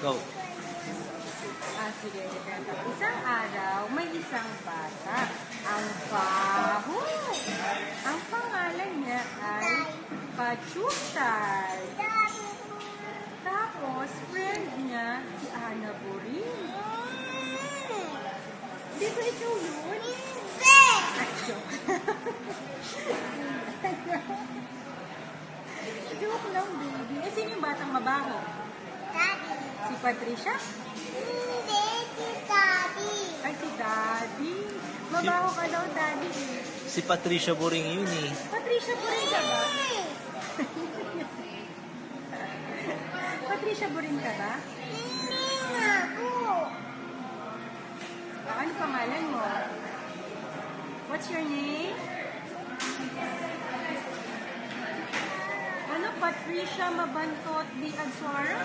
Go. Sige, ganito. Isang araw, may isang bata. Ang baho. Ang pangalan niya ay Pachuchay. Tapos, friend niya, si Ana Borin. Di ba ikaw yun? Joke. Joke lang, baby. Eh, sino yung batang mabaho? Daddy. Si Patricia? Hindi, si Daddy. Ay, si Daddy. Mabaho ka daw, Daddy. Eh. Si Patricia Boring yun eh. Patricia Borin ka ba? Patricia Borin ka ba? Hindi nga ako. Ano pangalan mo? What's your name? Ano, Patricia Mabantot di Adswara?